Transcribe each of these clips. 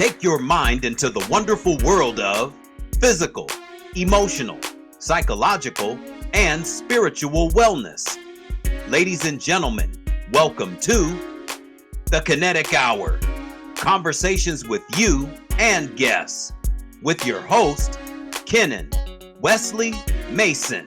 Take your mind into the wonderful world of physical, emotional, psychological, and spiritual wellness. Ladies and gentlemen, welcome to the Kinetic Hour. Conversations with you and guests with your host, Kenan Wesley Mason.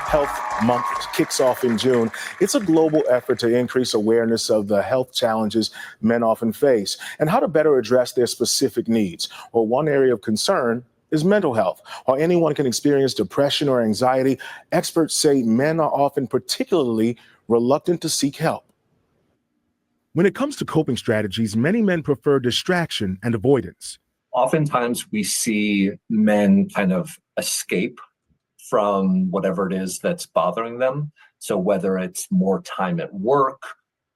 Health Month kicks off in June. It's a global effort to increase awareness of the health challenges men often face and how to better address their specific needs. Well, one area of concern is mental health. While anyone can experience depression or anxiety, experts say men are often particularly reluctant to seek help. When it comes to coping strategies, many men prefer distraction and avoidance. Oftentimes we see men kind of escape from whatever it is that's bothering them. So whether it's more time at work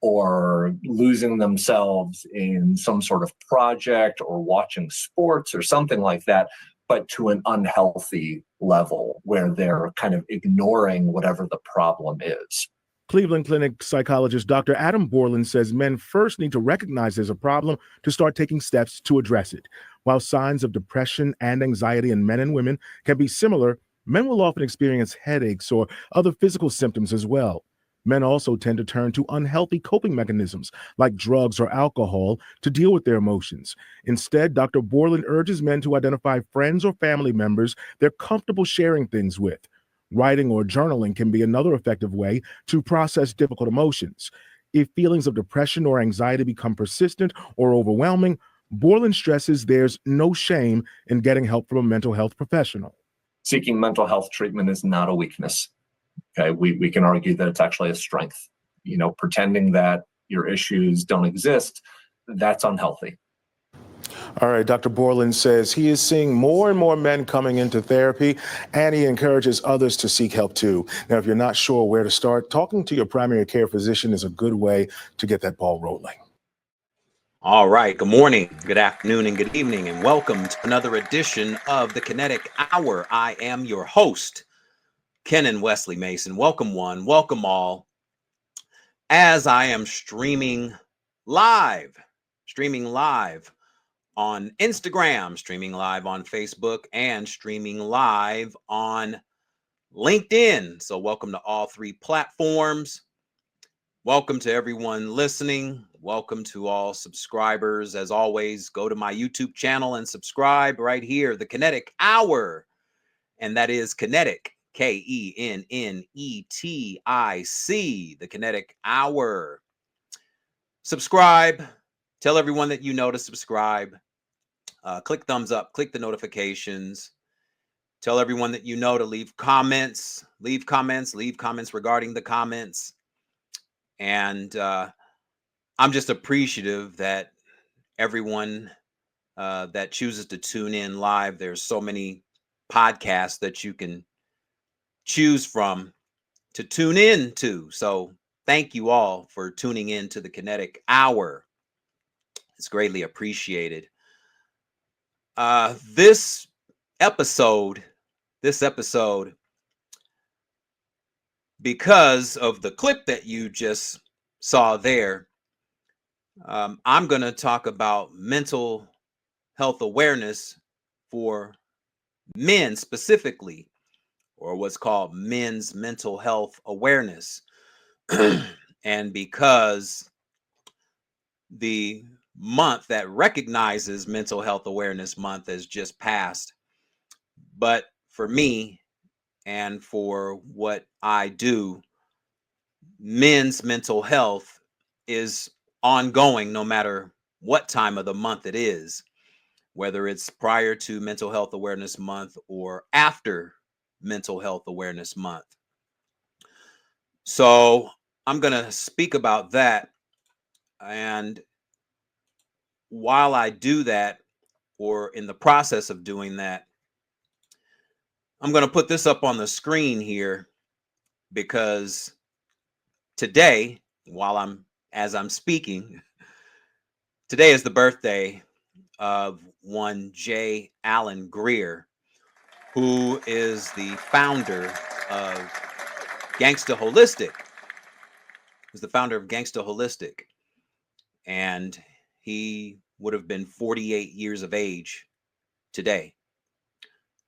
or losing themselves in some sort of project or watching sports or something like that, but to an unhealthy level where they're kind of ignoring whatever the problem is. Cleveland Clinic psychologist Dr. Adam Borland says men first need to recognize there's a problem to start taking steps to address it. While signs of depression and anxiety in men and women can be similar, men will often experience headaches or other physical symptoms as well. Men also tend to turn to unhealthy coping mechanisms like drugs or alcohol to deal with their emotions. Instead, Dr. Borland urges men to identify friends or family members they're comfortable sharing things with. Writing or journaling can be another effective way to process difficult emotions. If feelings of depression or anxiety become persistent or overwhelming, Borland stresses there's no shame in getting help from a mental health professional. Seeking mental health treatment is not a weakness. Okay, we can argue that it's actually a strength. Pretending that your issues don't exist, that's unhealthy. All right, Dr. Borland says he is seeing more and more men coming into therapy, and he encourages others to seek help too. Now, if you're not sure where to start, talking to your primary care physician is a good way to get that ball rolling. All right. Good morning, good afternoon, and good evening, and welcome to another edition of the Kinetic Hour. I am your host, Kenan Wesley Mason. Welcome one, welcome all. As I am streaming live on Instagram, streaming live on Facebook, and streaming live on LinkedIn. So welcome to all three platforms. Welcome to everyone listening. Welcome to all subscribers. As always, go to my YouTube channel and subscribe right here, the Kinetic Hour. And that is Kinetic, Kennetic, the Kinetic Hour. Subscribe. Tell everyone that you know to subscribe. Click thumbs up, click the notifications. Tell everyone that you know to leave comments regarding the comments. And I'm just appreciative that everyone that chooses to tune in live, there's so many podcasts that you can choose from to tune in to. So thank you all for tuning in to the Kinetic Hour. It's greatly appreciated. This episode, because of the clip that you just saw there, I'm going to talk about mental health awareness for men specifically, or what's called men's mental health awareness. And because the month that recognizes Mental Health Awareness Month has just passed, but for me and for what I do, men's mental health is ongoing no matter what time of the month it is, whether it's prior to Mental Health Awareness Month or after Mental Health Awareness Month. So I'm going to speak about that. And while I do that, or in the process of doing that, I'm going to put this up on the screen here because today, while I'm as I'm speaking, today is the birthday of one J. Allen Greer, who is the founder of Gangsta Holistic. Is the founder of Gangsta Holistic, and he would have been 48 years of age today.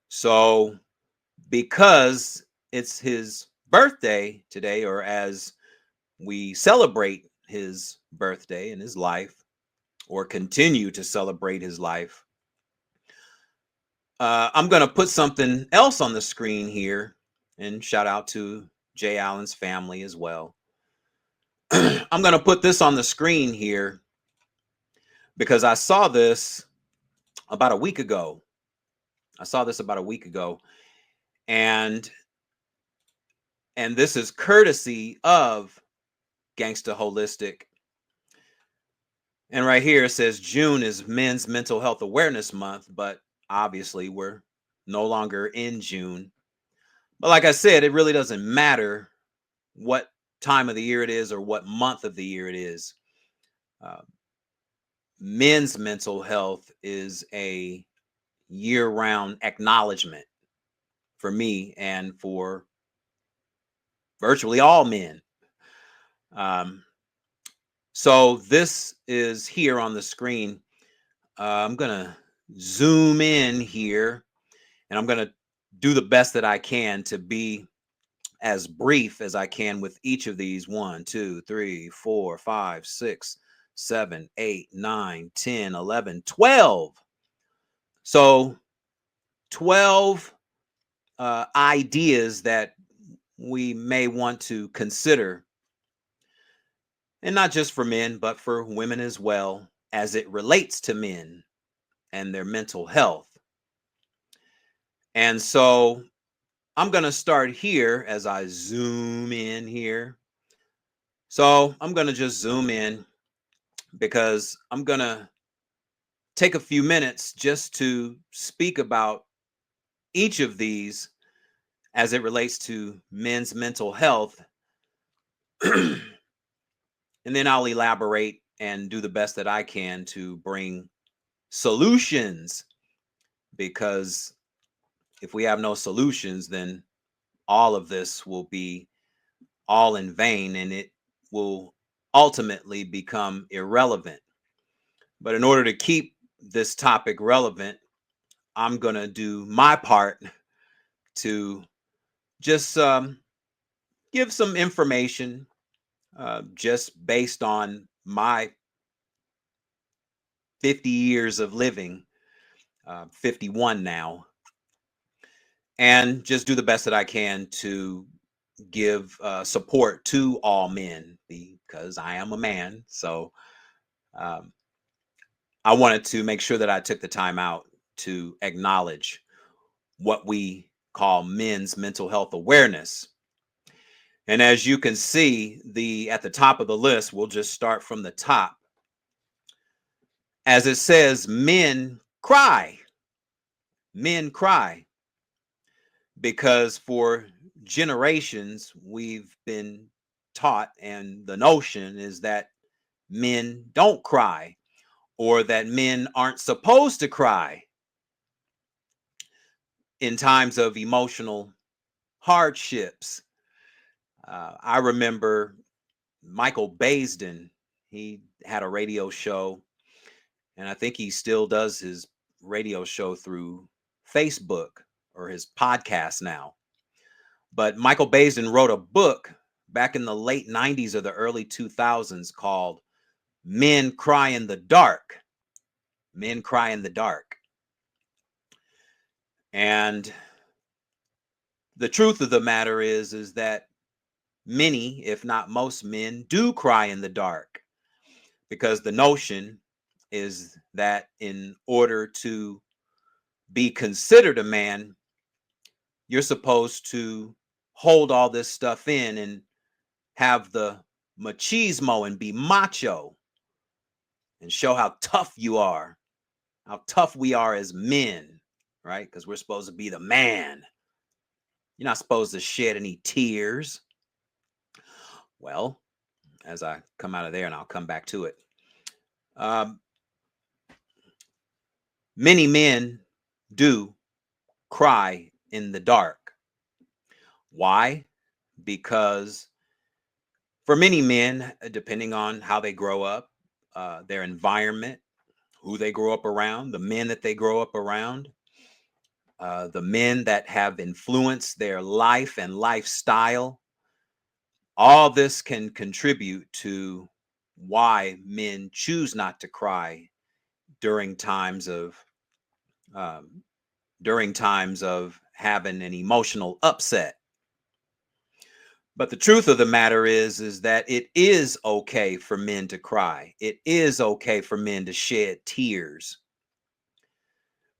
So, because it's his birthday today, or as we celebrate his birthday and his life, or continue to celebrate his life, I'm going to put something else on the screen here, and shout out to Jay Allen's family as well. I'm going to put this on the screen here because I saw this about a week ago. And this is courtesy of Gangsta Holistic. And right here it says June is Men's Mental Health Awareness Month, but obviously we're no longer in June. But like I said, it really doesn't matter what time of the year it is or what month of the year it is. Uh, men's mental health is a year-round acknowledgement for me and for virtually all men. So this is here on the screen. I'm going to zoom in here, and I'm going to do the best that I can to be as brief as I can with each of these. 1, 2, 3, 4, 5, 6, 7, 8, 9, 10, 11, 12. So 12 ideas that we may want to consider, and not just for men, but for women as well, as it relates to men and their mental health. And so I'm going to start here as I zoom in here. So I'm going to just zoom in because I'm going to take a few minutes just to speak about each of these as it relates to men's mental health. And then I'll elaborate and do the best that I can to bring solutions, because if we have no solutions, then all of this will be all in vain and it will ultimately become irrelevant. But in order to keep this topic relevant, I'm going to do my part to just give some information just based on my 50 years of living, 51 now, and just do the best that I can to give support to all men, because I am a man. So um, I wanted to make sure that I took the time out to acknowledge what we call men's mental health awareness. And as you can see, at the top of the list, we'll just start from the top. As it says, men cry. Men cry because for generations we've been taught, and the notion is that men don't cry, or that men aren't supposed to cry in times of emotional hardships. I remember Michael Baisden. He had a radio show, and I think he still does his radio show through Facebook or his podcast now. But Michael Baisden wrote a book back in the late 90s or the early 2000s called Men Cry in the Dark. Men Cry in the Dark. And the truth of the matter is that many, if not most men, do cry in the dark, because the notion is that in order to be considered a man, you're supposed to hold all this stuff in and have the machismo and be macho and show how tough you are, how tough we are as men, right? Because we're supposed to be the man. You're not supposed to shed any tears. Well, as I come out of there, and I'll come back to it. Um, Many men do cry in the dark. Why? Because for many men, depending on how they grow up, their environment, who they grow up around, the men that they grow up around, the men that have influenced their life and lifestyle, all this can contribute to why men choose not to cry during times of um, having an emotional upset. But the truth of the matter is that it is okay for men to cry. It is okay for men to shed tears.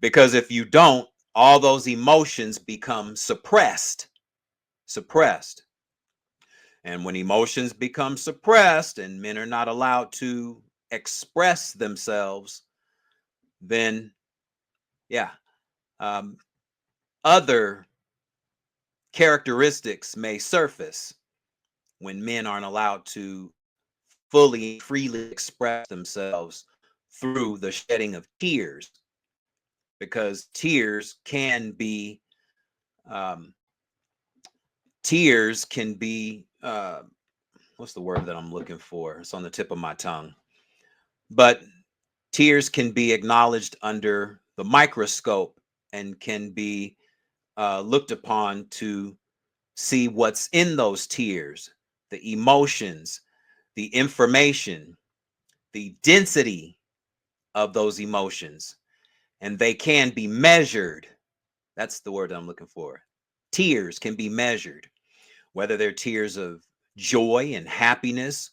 Because if you don't, all those emotions become suppressed. And when emotions become suppressed and men are not allowed to express themselves, then yeah, um, other characteristics may surface when men aren't allowed to fully and freely express themselves through the shedding of tears, because um, tears can be what's the word that I'm looking for? It's on the tip of my tongue. But tears can be acknowledged under the microscope and can be looked upon to see what's in those tears, the emotions, the information, the density of those emotions, and they can be measured. That's the word that I'm looking for. Tears can be measured, whether they're tears of joy and happiness,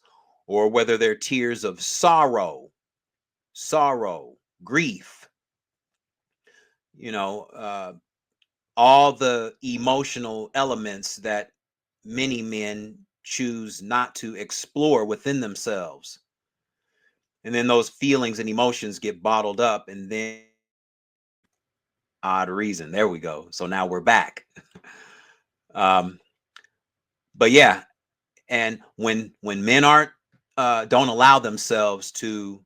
or whether they're tears of sorrow, grief, you know, all the emotional elements that many men choose not to explore within themselves. And then those feelings and emotions get bottled up, and then odd reason. There we go. So now we're back. um, but yeah, and when men aren't don't allow themselves to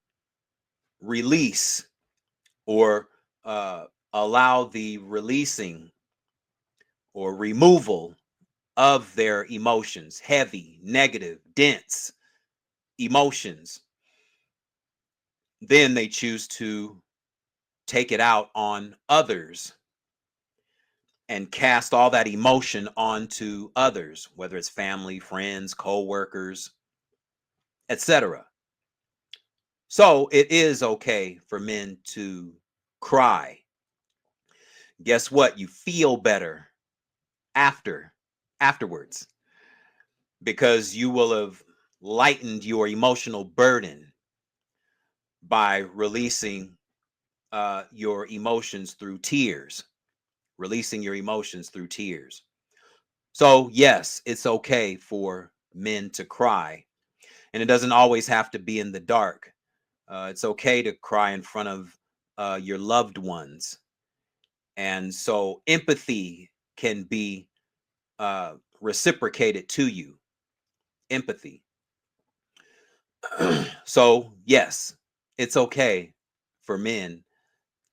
release or uh, allow the releasing or removal of their emotions, heavy, negative, dense emotions, then they choose to take it out on others and cast all that emotion onto others, whether it's family, friends, co-workers, etc. So it is okay for men to cry. Guess what? You feel better afterwards, because you will have lightened your emotional burden by releasing your emotions through tears, releasing your emotions through tears. So, yes, it's okay for men to cry, and it doesn't always have to be in the dark. It's okay to cry in front of your loved ones. And so, empathy can be reciprocated to you. Empathy. So, yes, it's okay for men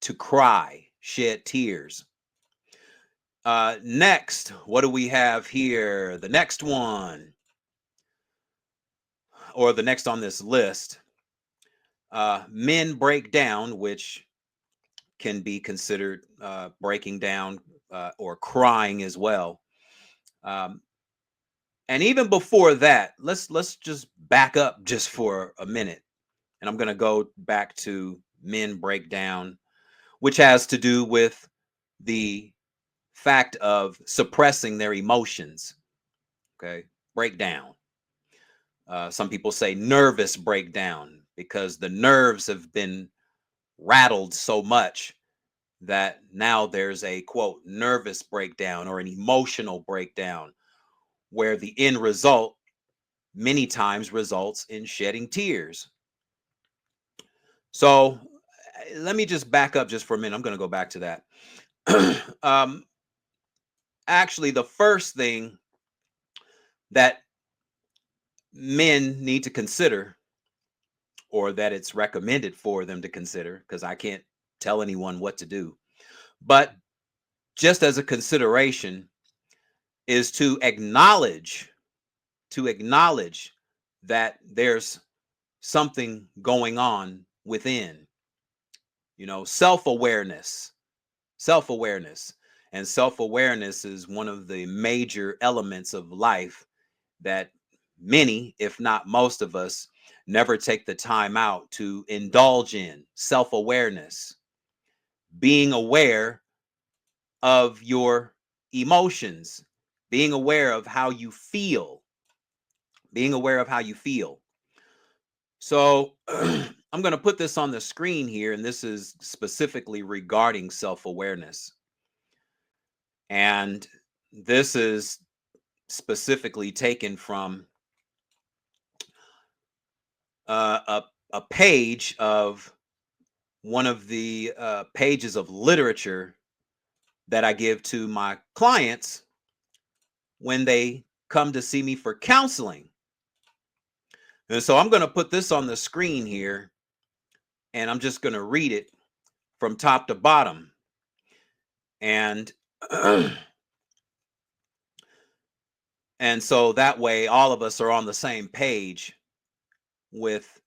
to cry, shed tears. Next, what do we have here? The next one, or the next on this list, men break down, which can be considered breaking down or crying as well. Um, and even before that, let's just back up just for a minute, and I'm going to go back to men break down, which has to do with the fact of suppressing their emotions. Okay, breakdown. Some people say nervous breakdown because the nerves have been rattled so much that now there's a quote nervous breakdown or an emotional breakdown, where the end result many times results in shedding tears. So let me just back up just for a minute. I'm going to go back to that. um, Actually, the first thing that men need to consider, or that it's recommended for them to consider, because I can't tell anyone what to do. But just as a consideration is to acknowledge that there's something going on within, self-awareness. And self-awareness is one of the major elements of life that many, if not most of us, never take the time out to indulge in. Self-awareness, being aware of your emotions, being aware of how you feel, being aware of how you feel. So I'm going to put this on the screen here, and this is specifically regarding self-awareness. And this is specifically taken from a page of one of the pages of literature that I give to my clients when they come to see me for counseling. And so I'm going to put this on the screen here, and I'm just going to read it from top to bottom. And and so that way all of us are on the same page with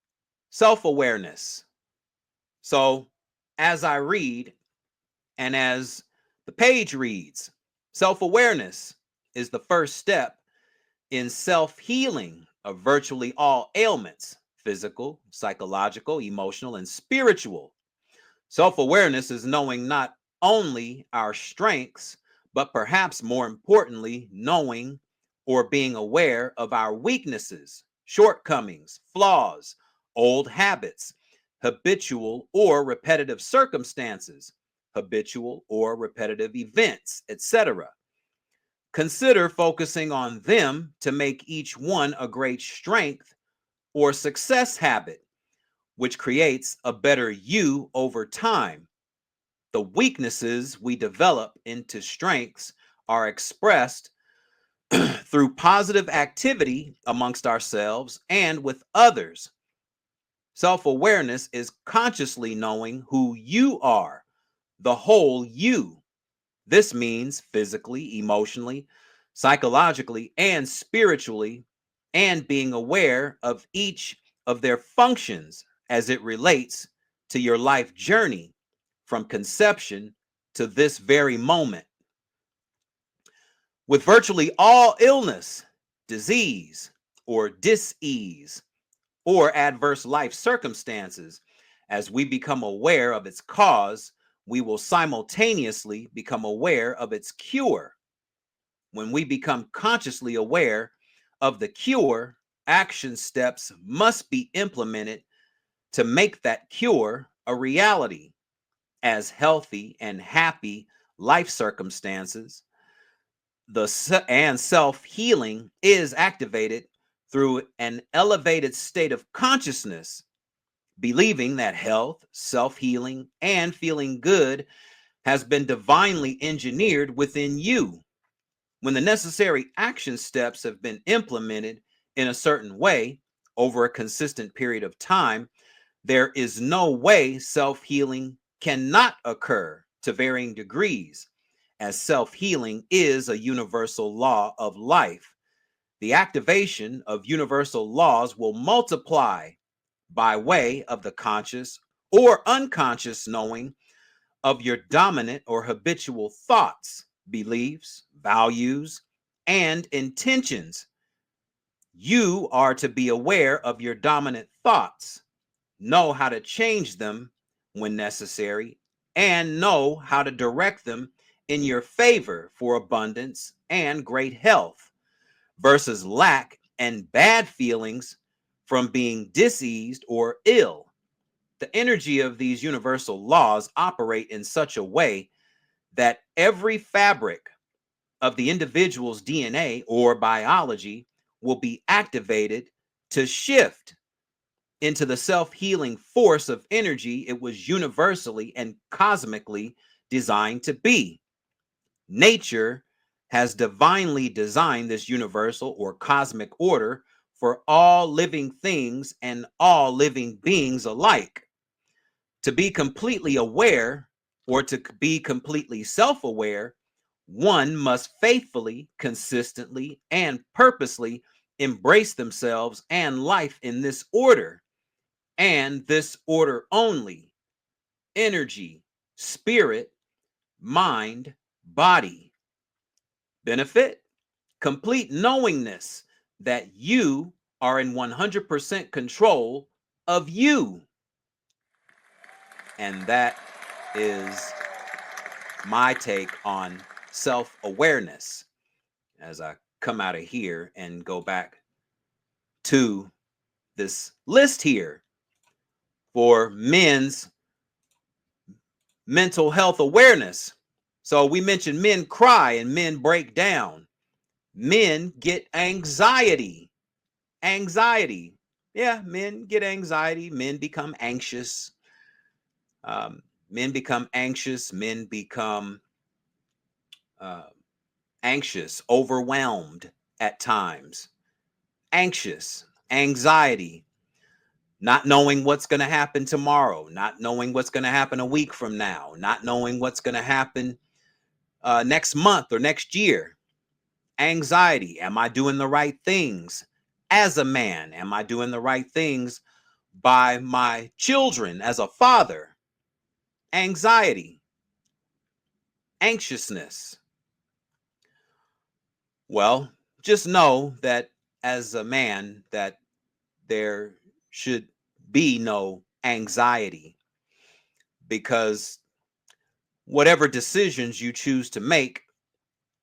self-awareness. So as I read, and as the page reads, self-awareness is the first step in self-healing of virtually all ailments: physical, psychological, emotional, and spiritual. Self-awareness is knowing not only our strengths, but perhaps more importantly, knowing or being aware of our weaknesses, shortcomings, flaws, old habits, habitual or repetitive circumstances, habitual or repetitive events, etc. Consider focusing on them to make each one a great strength or success habit, which creates a better you over time. The weaknesses we develop into strengths are expressed through positive activity amongst ourselves and with others. Self awareness is consciously knowing who you are, the whole you. This means physically, emotionally, psychologically, and spiritually, and being aware of each of their functions as it relates to your life journey from conception to this very moment. With virtually all illness, disease, or dis-ease, or adverse life circumstances, as we become aware of its cause, we will simultaneously become aware of its cure. When we become consciously aware of the cure, action steps must be implemented to make that cure a reality, as healthy and happy life circumstances. And self-healing is activated through an elevated state of consciousness, believing that health, self-healing, and feeling good has been divinely engineered within you. When the necessary action steps have been implemented in a certain way over a consistent period of time, there is no way self-healing cannot occur to varying degrees, as self-healing is a universal law of life. The activation of universal laws will multiply by way of the conscious or unconscious knowing of your dominant or habitual thoughts, beliefs, values, and intentions. You are to be aware of your dominant thoughts, know how to change them when necessary, and know how to direct them in your favor for abundance and great health, versus lack and bad feelings from being diseased or ill. The energy of these universal laws operate in such a way that every fabric of the individual's DNA or biology will be activated to shift into the self-healing force of energy it was universally and cosmically designed to be. Nature has divinely designed this universal or cosmic order for all living things and all living beings alike. To be completely aware, or to be completely self-aware, one must faithfully, consistently, and purposely embrace themselves and life in this order, and this order only: energy, spirit, mind, body. Benefit: complete knowingness that you are in 100% control of you. And that is my take on self-awareness as I come out of here and go back to this list here for men's mental health awareness. So we mentioned men cry and men break down. Men get anxiety. Anxiety. Yeah, men get anxiety. Men become anxious. Men become anxious. Men become uh, anxious, overwhelmed at times. Anxious, anxiety, not knowing what's going to happen tomorrow, not knowing what's going to happen a week from now, not knowing what's going to happen next month or next year. Anxiety. Am I doing the right things as a man? Am I doing the right things by my children as a father? Anxiety. Anxiousness. Well, just know that as a man that there should be no anxiety, because whatever decisions you choose to make,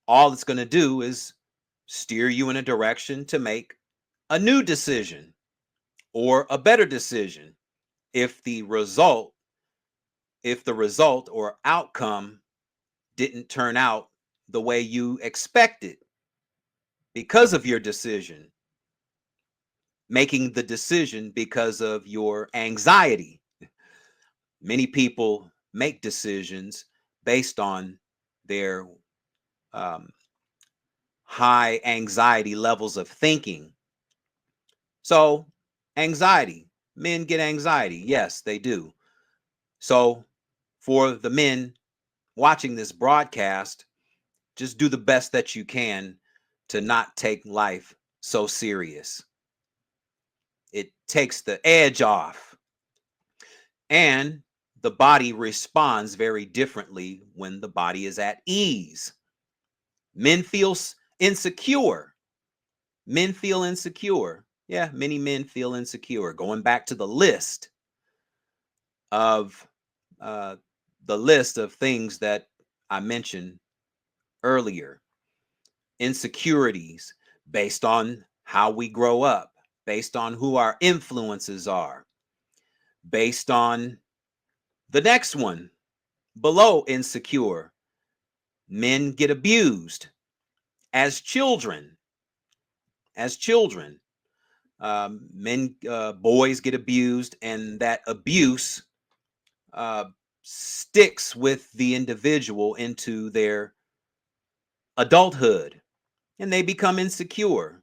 all it's going to do is steer you in a direction to make a new decision or a better decision if the result or outcome didn't turn out the way you expected because of your decision, making the decision because of your anxiety. Many people make decisions based on their um, high anxiety levels of thinking. So, anxiety, men get anxiety. Yes, they do. So, for the men watching this broadcast, just do the best that you can to not take life so serious. It takes the edge off. And the body responds very differently when the body is at ease. Men feel insecure. Men feel insecure. Yeah, many men feel insecure. Going back to of uh, the list of things that I mentioned earlier. Insecurities based on how we grow up, based on who our influences are, based on the next one below insecure. Men get abused as children. As children, boys get abused, and that abuse uh, sticks with the individual into their adulthood, and they become insecure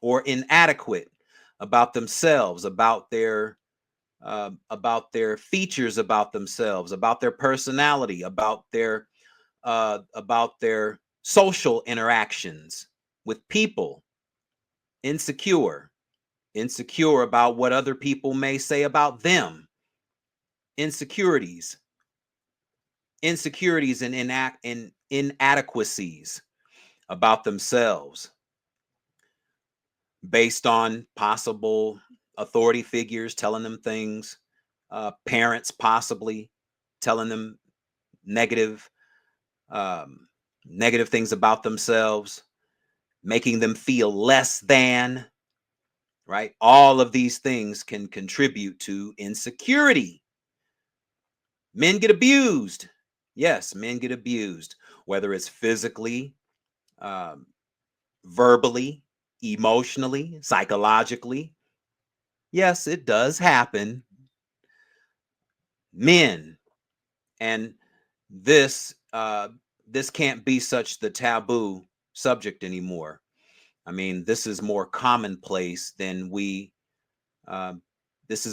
or inadequate about themselves, about their features, about themselves, about their personality, about their social interactions with people. Insecure, insecure about what other people may say about them. Insecurities, and inadequacies about themselves based on possible authority figures telling them things, parents possibly telling them negative, um, negative things about themselves, making them feel less than, right? All of these things can contribute to insecurity. Men get abused. Yes, men get abused, whether it's physically, um, verbally, emotionally, psychologically. Yes, it does happen. Men, and this this can't be such the taboo subject anymore. I mean, this is more commonplace than uh,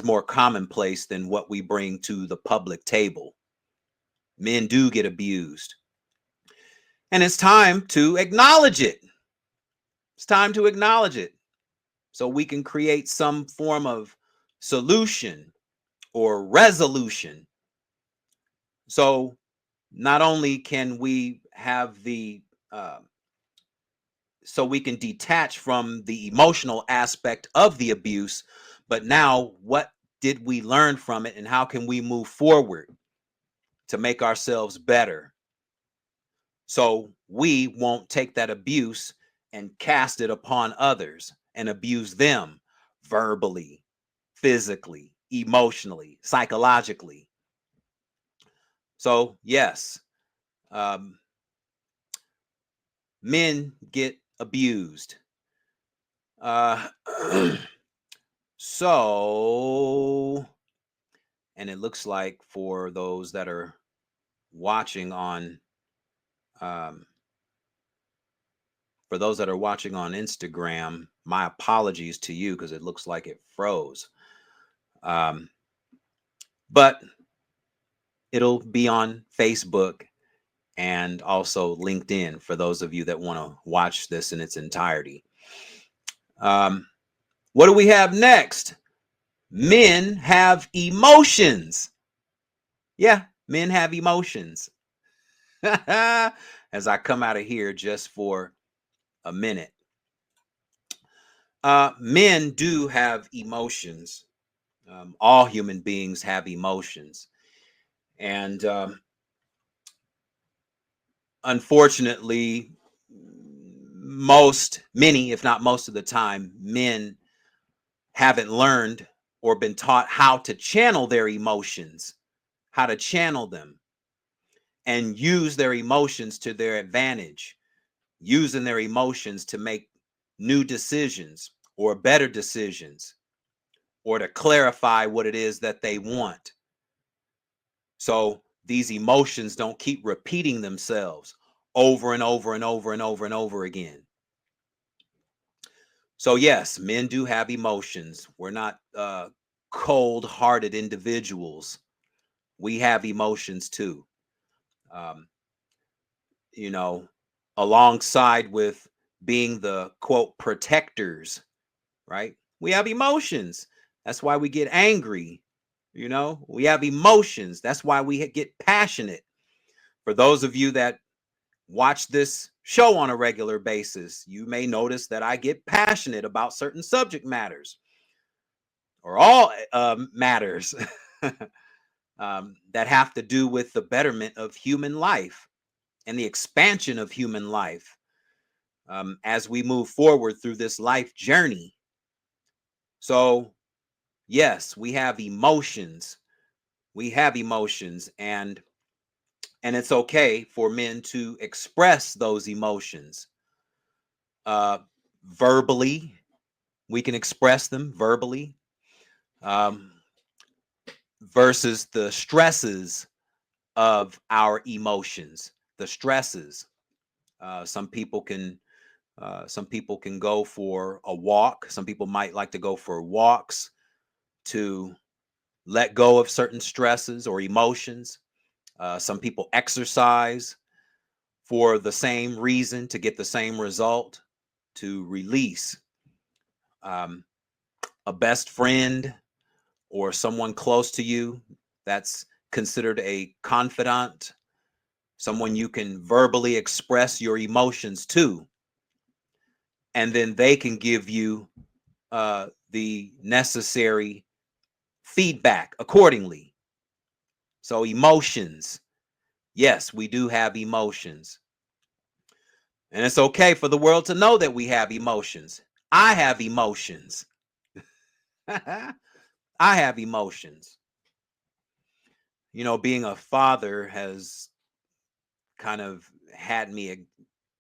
more commonplace than what we bring to the public table. Men do get abused. And it's time to acknowledge it. It's time to acknowledge it so we can create some form of solution or resolution. So not only can we have so we can detach from the emotional aspect of the abuse, but now what did we learn from it and how can we move forward to make ourselves better so we won't take that abuse and cast it upon others and abuse them verbally, physically, emotionally, psychologically. So yes, um, men get abused. Uh, so, and it looks like for those that are watching on, um, Instagram, my apologies to you because it looks like it froze. Um, but it'll be on Facebook and also LinkedIn for those of you that want to watch this in its entirety. Um, what do we have next? Men have emotions. Yeah, men have emotions. As I come out of here just for a minute. Men do have emotions. All human beings have emotions. And unfortunately, many, if not most of the time, men haven't learned or been taught how to channel their emotions, how to channel them and use their emotions to their advantage, using their emotions to make new decisions or better decisions or to clarify what it is that they want. So these emotions don't keep repeating themselves over and over and over and over and over again. So yes, men do have emotions. We're not cold-hearted individuals. We have emotions too. Um, you know, alongside with being the quote protectors, right? We have emotions. That's why we get angry. We have emotions. That's why we get passionate. For those of you that watch this show on a regular basis, you may notice that I get passionate about certain subject matters or all matters that have to do with the betterment of human life and the expansion of human life as we move forward through this life journey. So, yes, we have emotions. We have emotions, and it's okay for men to express those emotions uh, verbally. We can express them verbally um, versus the stresses of our emotions. The stresses. Some people can go for a walk. Some people might like to go for walks to let go of certain stresses or emotions. Some people exercise for the same reason, to get the same result, to release. Um, a best friend or someone close to you that's considered a confidant, someone you can verbally express your emotions to, and then they can give you the necessary feedback accordingly. So, emotions. Yes, we do have emotions. And it's okay for the world to know that we have emotions. I have emotions. I have emotions. Being a father has kind of had me,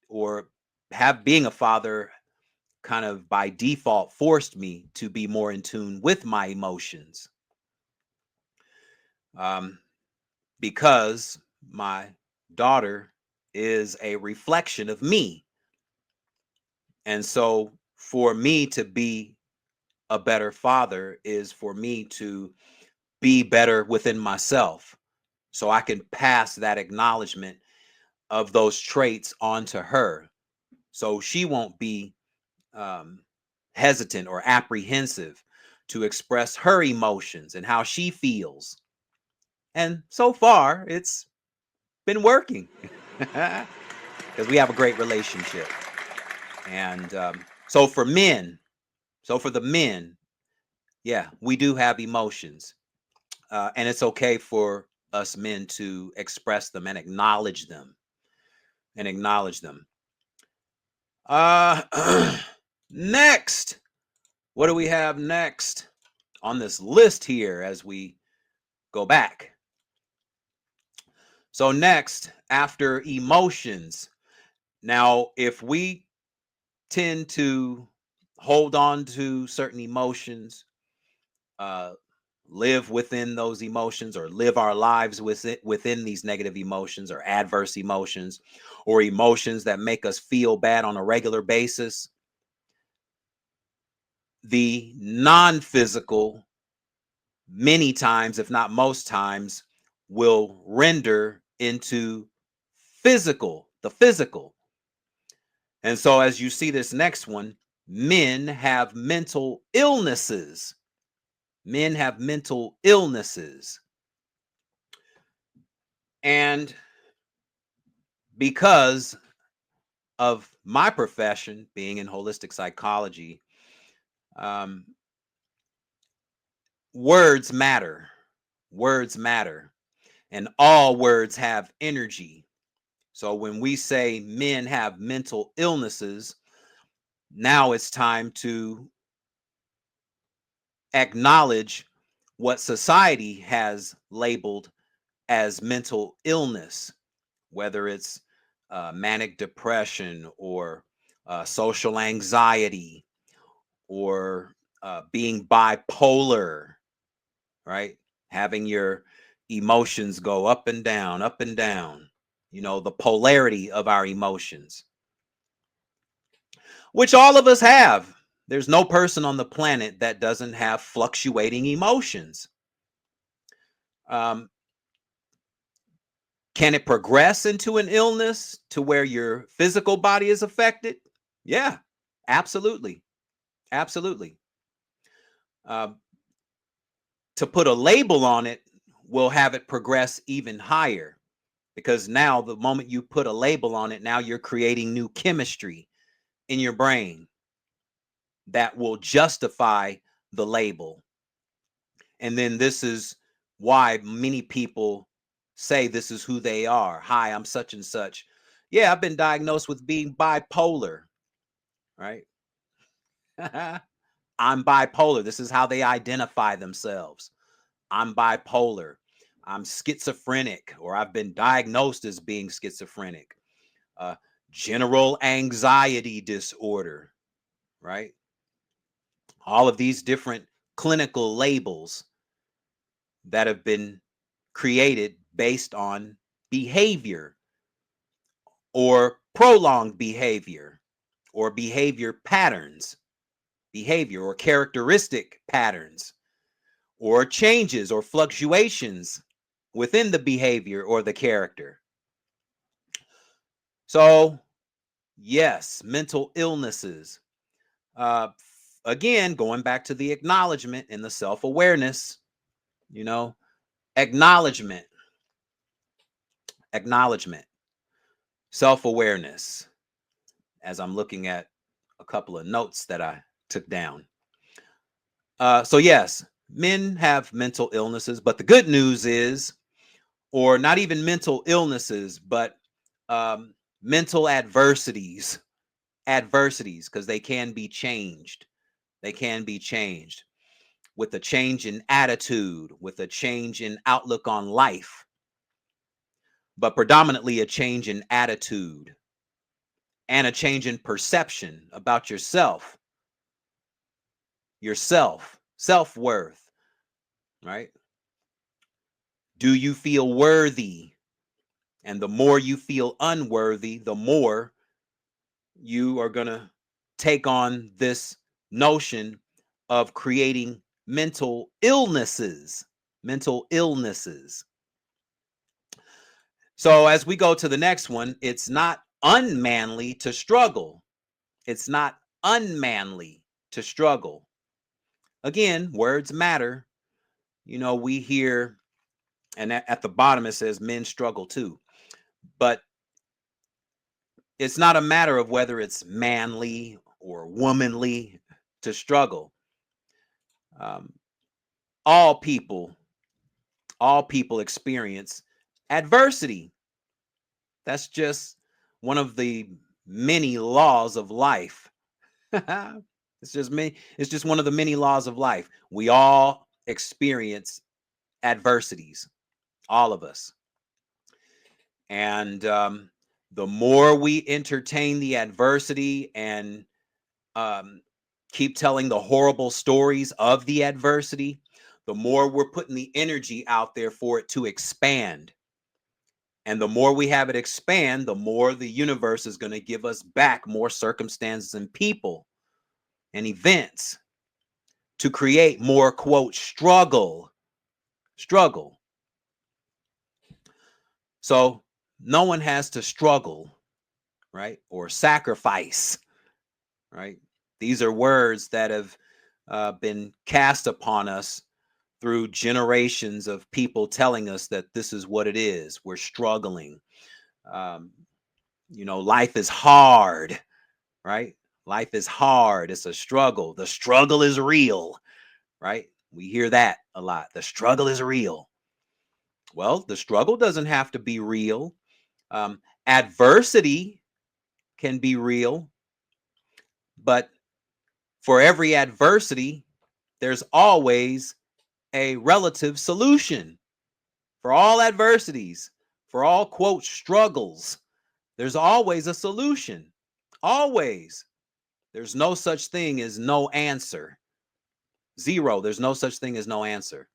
or have being a father kind of by default forced me to be more in tune with my emotions. Um, because my daughter is a reflection of me. And so for me to be a better father is for me to be better within myself, so I can pass that acknowledgement of those traits onto her, so she won't be um, hesitant or apprehensive to express her emotions and how she feels. And so far, it's been working because we have a great relationship. And so for men, so for the men, yeah, we do have emotions, and it's okay for us men to express them and acknowledge them and acknowledge them. Next, what do we have next on this list here as we go back? So next, after emotions. Now, if we tend to hold on to certain emotions, uh, live within those emotions, or live our lives within these negative emotions or adverse emotions, or emotions that make us feel bad on a regular basis, the non-physical, many times, if not most times, will render into the physical. And so, as you see this next one, men have mental illnesses. Men have mental illnesses. And because of my profession being in holistic psychology, um, words matter. Words matter. And all words have energy. So when we say men have mental illnesses, now it's time to acknowledge what society has labeled as mental illness, whether it's manic depression, or social anxiety, or being bipolar, right? Having your emotions go up and down, the polarity of our emotions, which all of us have. There's no person on the planet that doesn't have fluctuating emotions. Um, can it progress into an illness to where your physical body is affected? Yeah, absolutely. Absolutely. Um, to put a label on it will have it progress even higher, because now the moment you put a label on it, now you're creating new chemistry in your brain that will justify the label. And then this is why many people say this is who they are. Hi, I'm such and such. Yeah, I've been diagnosed with being bipolar, right? I'm bipolar. This is how they identify themselves. I'm bipolar. I'm schizophrenic, or I've been diagnosed as being schizophrenic. Uh, General anxiety disorder, right? All of these different clinical labels that have been created based on behavior, or prolonged behavior, or behavior patterns, behavior or characteristic patterns, or changes or fluctuations within the behavior or the character. So, yes, mental illnesses. Uh, Again, going back to the acknowledgement and the self awareness, you know, acknowledgement, acknowledgement, self awareness, as I'm looking at a couple of notes that I took down. So, yes, men have mental illnesses, but the good news is, or not even mental illnesses, but um, mental adversities, because they can be changed. They can be changed with a change in attitude, with a change in outlook on life, but predominantly a change in attitude and a change in perception about self-worth, right? Do you feel worthy? And the more you feel unworthy, the more you are going to take on this notion of creating mental illnesses. Mental illnesses. So as we go to the next one, it's not unmanly to struggle. It's not unmanly to struggle. Again, words matter. You know, we hear, and at the bottom it says men struggle too. But it's not a matter of whether it's manly or womanly to struggle. Um, all people, all people experience adversity. That's just one of the many laws of life. It's just one of the many laws of life. We all experience adversities, all of us. And the more we entertain the adversity and um, keep telling the horrible stories of the adversity, the more we're putting the energy out there for it to expand. And the more we have it expand, the more the universe is going to give us back more circumstances and people and events to create more, quote, struggle. Struggle. So no one has to struggle, right? Or sacrifice, right? These are words that have been cast upon us through generations of people telling us that this is what it is. We're struggling. Um, you know, life is hard, right? Life is hard. It's a struggle. The struggle is real, right? We hear that a lot. The struggle is real. Well, the struggle doesn't have to be real. Adversity can be real, but for every adversity, there's always a relative solution. For all adversities, for all, quote, struggles, there's always a solution. Always. There's no such thing as no answer. Zero. There's no such thing as no answer.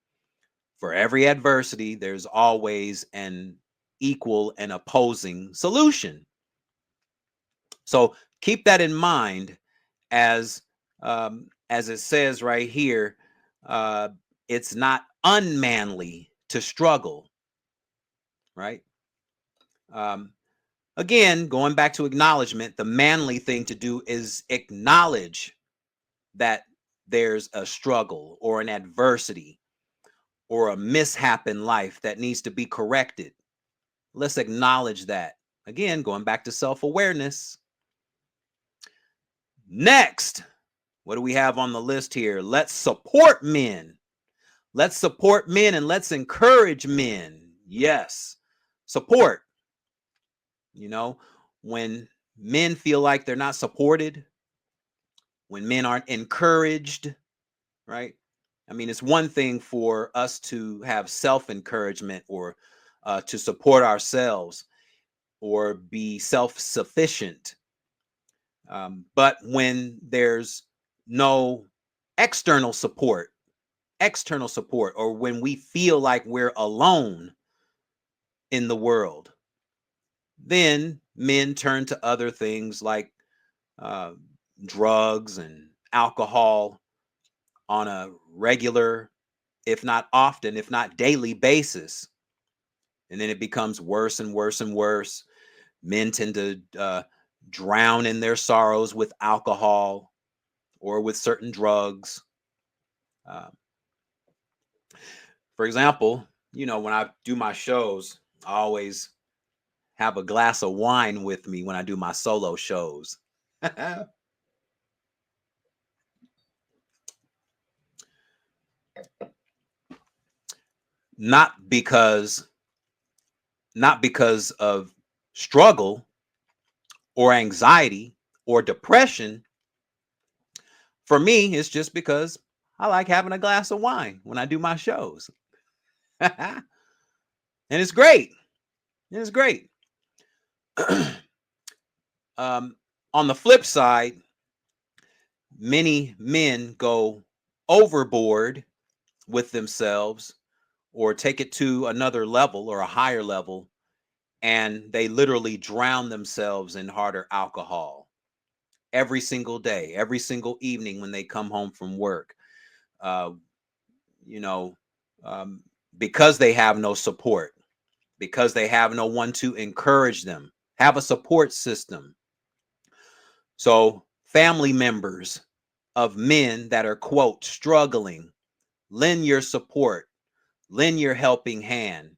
For every adversity, there's always an equal and opposing solution. So keep that in mind as it says right here. Uh, it's not unmanly to struggle, right? Um, Again, going back to acknowledgement, the manly thing to do is acknowledge that there's a struggle or an adversity or a mishap in life that needs to be corrected. Let's acknowledge that. Again, going back to self-awareness. Next, what do we have on the list here? Let's support men. Let's support men and let's encourage men. Yes, support. You know, when men feel like they're not supported, when men aren't encouraged, right? I mean, it's one thing for us to have self-encouragement or to support ourselves or be self-sufficient. But when there's no external support, or when we feel like we're alone in the world, then men turn to other things like uh, drugs and alcohol on a regular, if not often, if not daily basis. And then it becomes worse and worse and worse. Men tend to drown in their sorrows with alcohol or with certain drugs. Uh, for example, you know, when I do my shows, I always have a glass of wine with me when I do my solo shows. not because not because of struggle or anxiety or depression. For me, it's just because I like having a glass of wine when I do my shows. And it's great. It's great. um, on the flip side, many men go overboard with themselves or take it to another level or a higher level, and they literally drown themselves in harder alcohol every single day, every single evening when they come home from work. Uh, you know, um, because they have no support, because they have no one to encourage them. Have a support system. So, family members of men that are, quote, struggling, lend your support, lend your helping hand.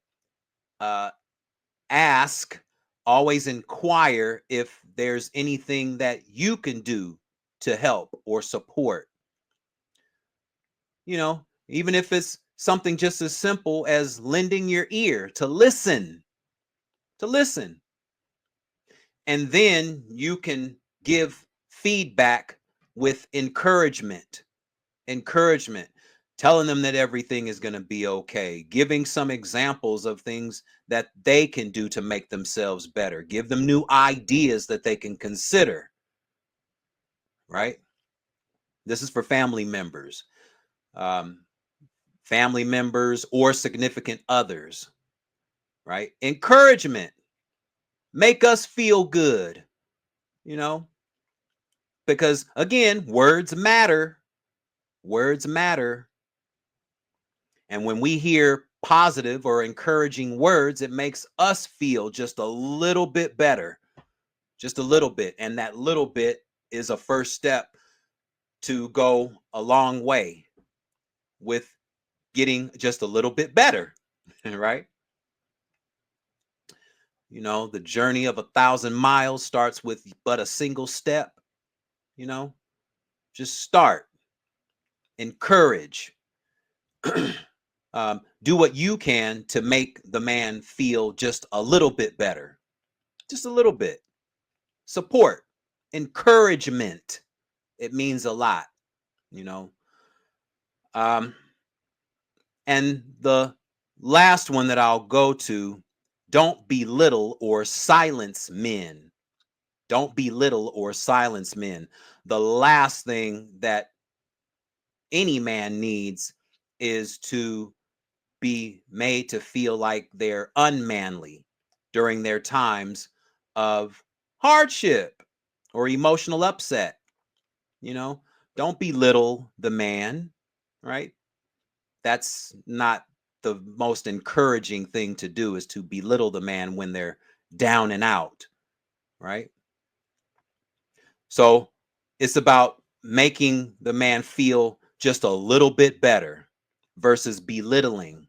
Uh, Ask, always inquire if there's anything that you can do to help or support. Even if it's something just as simple as lending your ear to listen. And then you can give feedback with encouragement, telling them that everything is going to be okay, giving some examples of things that they can do to make themselves better, give them new ideas that they can consider, right? This is for family members, um, family members or significant others, right? Encouragement, make us feel good, you know, because again, words matter. And when we hear positive or encouraging words, it makes us feel just a little bit better, just a little bit. And that little bit is a first step to go a long way with getting just a little bit better, right? The journey of 1,000 miles starts with but a single step, you know, just start, encourage, do what you can to make the man feel just a little bit better, just a little bit. Support, encouragement. It means a lot, you know. Um, and the last one that I'll go to, don't belittle or silence men. Don't belittle or silence men. The last thing that any man needs is to be made to feel like they're unmanly during their times of hardship or emotional upset. You know, don't belittle the man, right? That's not the most encouraging thing to do, is to belittle the man when they're down and out, right? So it's about making the man feel just a little bit better versus belittling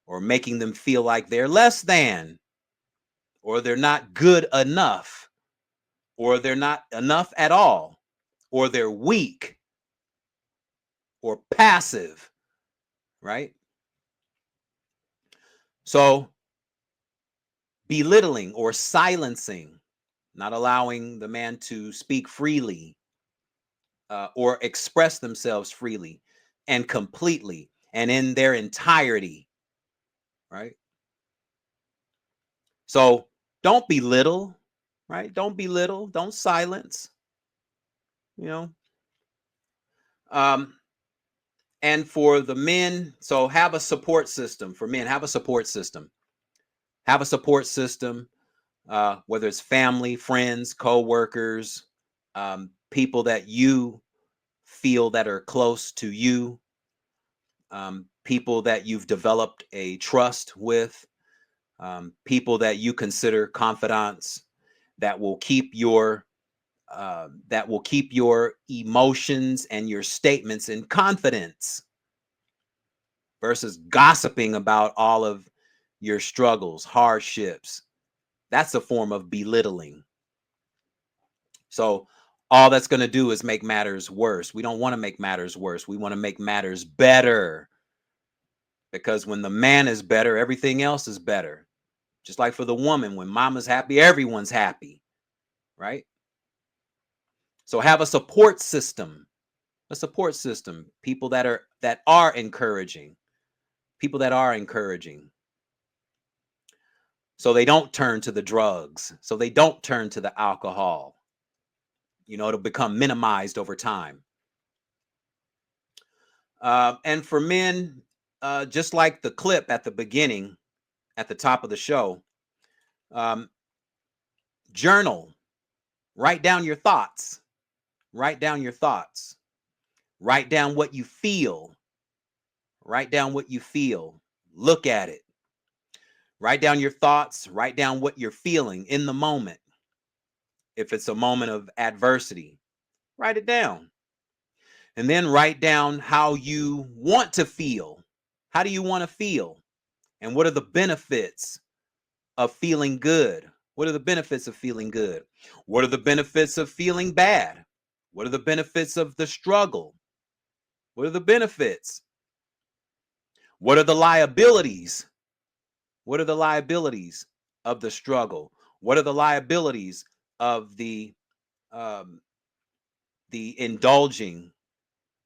or making them feel like they're less than, or they're not good enough, or they're not enough at all, or they're weak or passive, right? So belittling or silencing, not allowing the man to speak freely or express themselves freely and completely and in their entirety, right? So don't belittle, right? Don't belittle, don't silence, you know. Um, and for the men, so have a support system. For men, have a support system. Have a support system, whether it's family, friends, co-workers, people that you feel that are close to you, people that you've developed a trust with, people that you consider confidants that will keep your emotions and your statements in confidence versus gossiping about all of your struggles, hardships. That's a form of belittling. So all that's going to do is make matters worse. We don't want to make matters worse. We want to make matters better, because when the man is better, everything else is better. Just like for the woman, when mama's happy, everyone's happy, right? So have a support system, people that are encouraging, people that are encouraging. So they don't turn to the drugs, so they don't turn to the alcohol. It'll become minimized over time. And for men, just like the clip at the beginning, at the top of the show, um, journal, write down your thoughts, Write down your thoughts. Write down what you feel. Write down what you feel. Look at it. Write down your thoughts. Write down what you're feeling in the moment. If it's a moment of adversity, write it down. And then write down how you want to feel. How do you want to feel? And what are the benefits of feeling good? What are the benefits of feeling good? What are the benefits of feeling bad? What are the benefits of the struggle? What are the benefits? What are the liabilities? What are the liabilities of the struggle? What are the liabilities of um, the indulging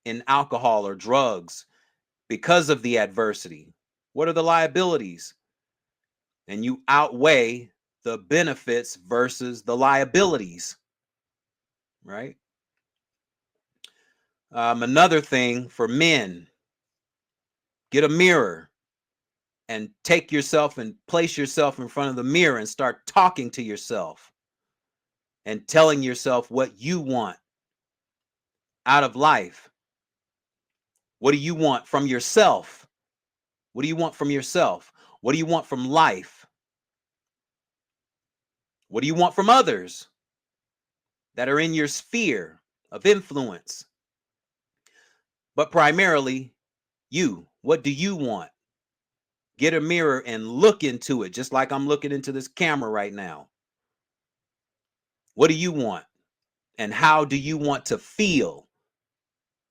in alcohol or drugs because of the adversity? What are the liabilities? And you outweigh the benefits versus the liabilities, right? Another thing for men, get a mirror and take yourself and place yourself in front of the mirror and start talking to yourself and telling yourself what you want out of life. What do you want from yourself? What do you want from yourself? What do you want from life? What do you want from others that are in your sphere of influence? But primarily, you. What do you want? Get a mirror and look into it, just like I'm looking into this camera right now. What do you want? And how do you want to feel?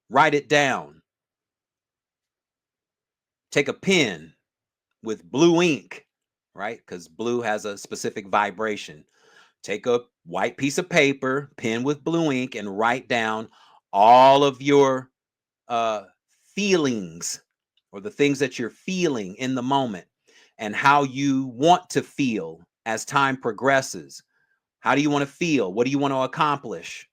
Write it down. Take a pen with blue ink, right? Because blue has a specific vibration. Take a white piece of paper, pen with blue ink, and write down all of your uh, feelings or the things that you're feeling in the moment and how you want to feel as time progresses. How do you want to feel? What do you want to accomplish?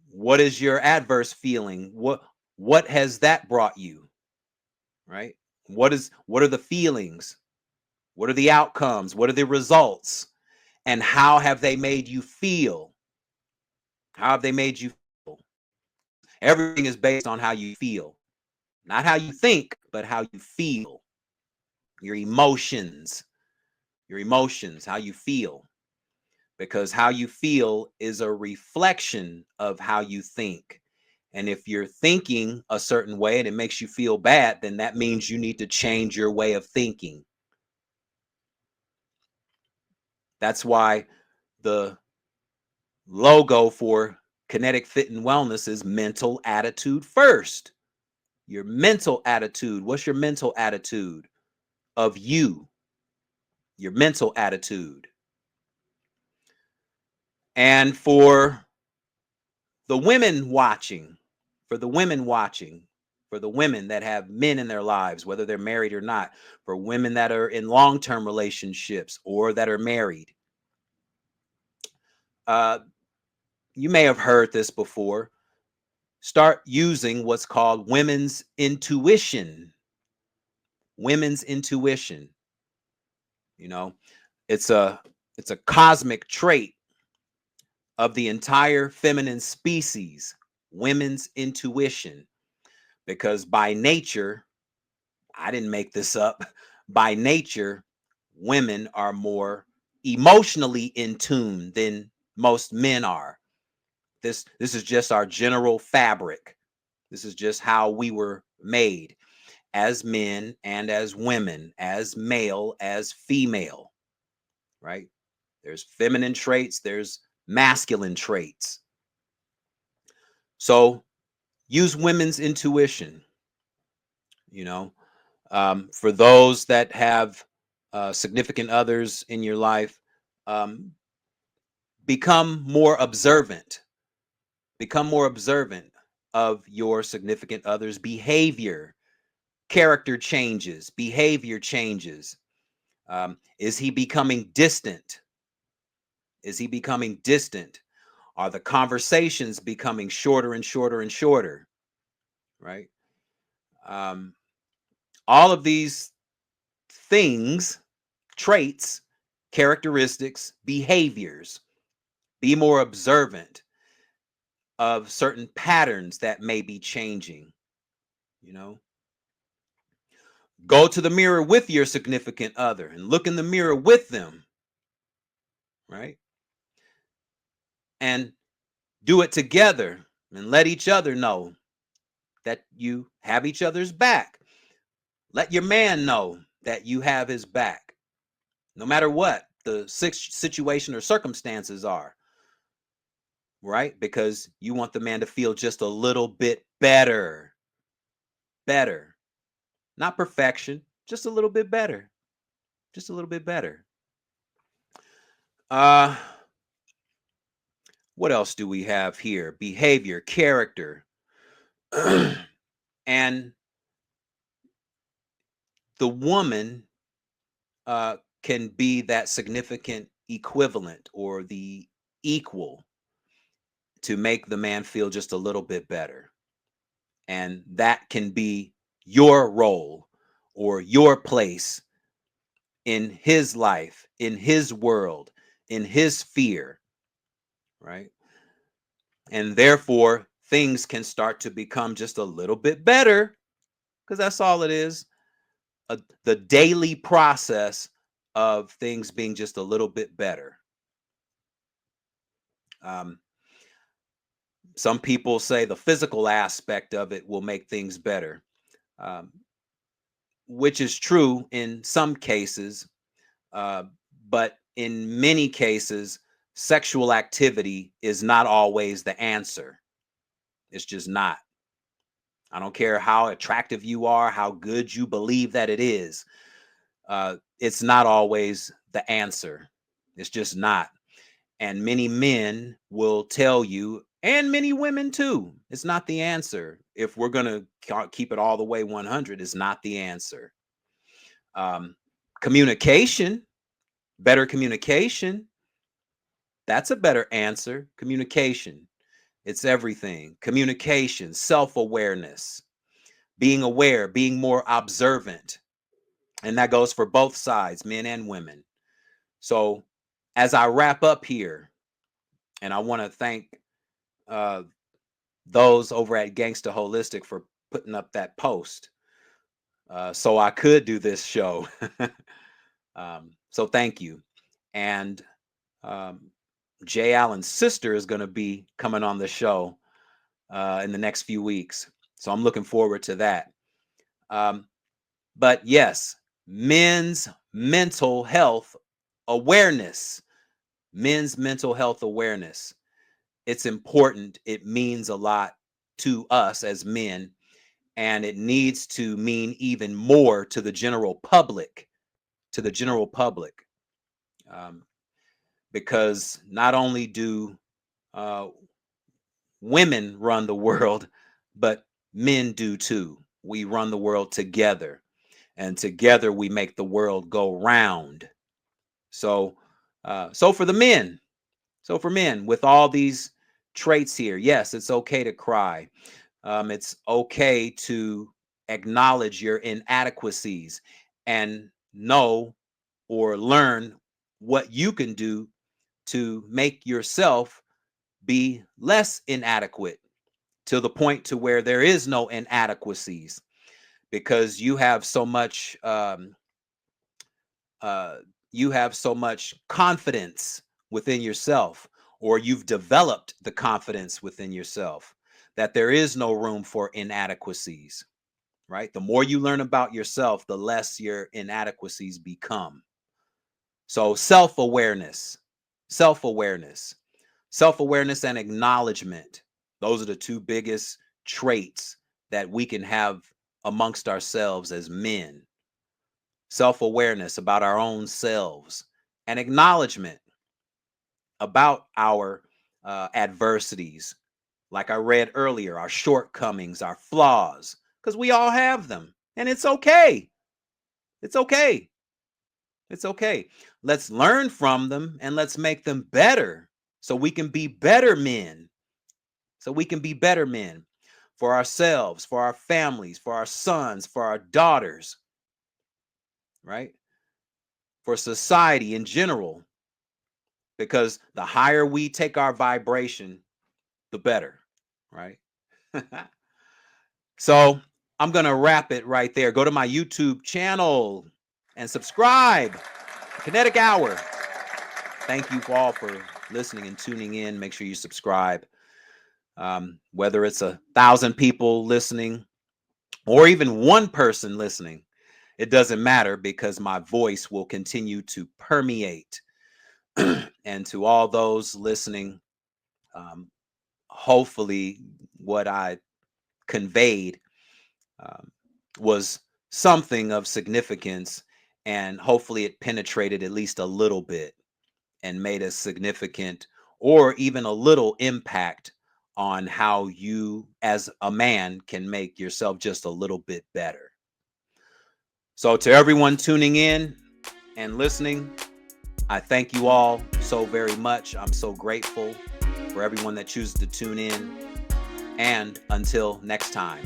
What is your adverse feeling? What has that brought you? Right? What are the feelings? What are the outcomes? What are the results? And how have they made you feel? How have they made you feel? Everything is based on how you feel. Not how you think, but how you feel. Your emotions. Your emotions, how you feel. Because how you feel is a reflection of how you think. And if you're thinking a certain way and it makes you feel bad, then that means you need to change your way of thinking. That's why the logo for Kinetic Fit and Wellness is mental attitude first. Your mental attitude. What's your mental attitude of you? Your mental attitude. And for the women watching, for the women watching, for the women that have men in their lives, whether they're married or not, for women that are in long-term relationships or that are married. Uh, you may have heard this before. Start using what's called women's intuition. Women's intuition. You know, it's a cosmic trait of the entire feminine species, women's intuition, because by nature, I didn't make this up. By nature, women are more emotionally in tune than most men are. This is just our general fabric. This is just how we were made as men and as women, as male, as female, right? There's feminine traits, there's masculine traits. So use women's intuition, you know. For those that have significant others in your life, um, become more observant. Become more observant of your significant other's behavior, character changes, behavior changes. Is he becoming distant? Is he becoming distant? Are the conversations becoming shorter and shorter and shorter? Right? Um, all of these things, traits, characteristics, behaviors. Be more observant. of certain patterns that may be changing. You know, go to the mirror with your significant other and look in the mirror with them, right? And do it together and let each other know that you have each other's back. Let your man know that you have his back, no matter what the situation or circumstances are, right? Because you want the man to feel just a little bit better. Better. Not perfection, just a little bit better. Just a little bit better. Uh what else do we have here? Behavior, character. And the woman can be that significant equivalent or the equal to make the man feel just a little bit better. And that can be your role or your place in his life, in his world, in his sphere, right? And therefore, things can start to become just a little bit better because that's all it is. The daily process of things being just a little bit better. Um, some people say the physical aspect of it will make things better, um, which is true in some cases, uh, but in many cases, sexual activity is not always the answer. It's just not. I don't care how attractive you are, how good you believe that it is. It's not always the answer. It's just not. And many men will tell you, and many women too, it's not the answer. If we're going to keep it all the way 100, it's not the answer. Um, communication, better communication, that's a better answer. Communication, it's everything. Communication, self awareness, being aware, being more observant. And that goes for both sides, men and women. So, as I wrap up here, and I want to thank uh, those over at Gangsta Holistic for putting up that post so I could do this show. So thank you. And um, Jay Allen's sister is going to be coming on the show in the next few weeks. So I'm looking forward to that. Um, but yes, men's mental health awareness, men's mental health awareness. It's important. It means a lot to us as men, and it needs to mean even more to the general public, to the general public, um, because not only do uh, women run the world, but men do too. We run the world together, and together we make the world go round. So, so for the men, so for men with all these traits here, yes, it's okay to cry. It's okay to acknowledge your inadequacies and know or learn what you can do to make yourself be less inadequate to the point to where there is no inadequacies because uh, you have so much confidence within yourself, or you've developed the confidence within yourself that there is no room for inadequacies, right? The more you learn about yourself, the less your inadequacies become. So self-awareness, self-awareness, self-awareness and acknowledgement. Those are the two biggest traits that we can have amongst ourselves as men. Self-awareness about our own selves and acknowledgement about our adversities. Like I read earlier, our shortcomings, our flaws, because we all have them. And it's okay. It's okay. It's okay. Let's learn from them and let's make them better so we can be better men. So we can be better men for ourselves, for our families, for our sons, for our daughters, right? For society in general, because the higher we take our vibration, the better. right? So I'm going to wrap it right there. Go to my YouTube channel and subscribe. Kinetic Hour. Thank you all for listening and tuning in. Make sure you subscribe. Whether it's 1,000 people listening or even one person listening, it doesn't matter because my voice will continue to permeate. And to all those listening, hopefully what I conveyed um, was something of significance, and hopefully it penetrated at least a little bit and made a significant or even a little impact on how you as a man can make yourself just a little bit better. So to everyone tuning in and listening, I thank you all so very much. I'm so grateful for everyone that chooses to tune in. And until next time.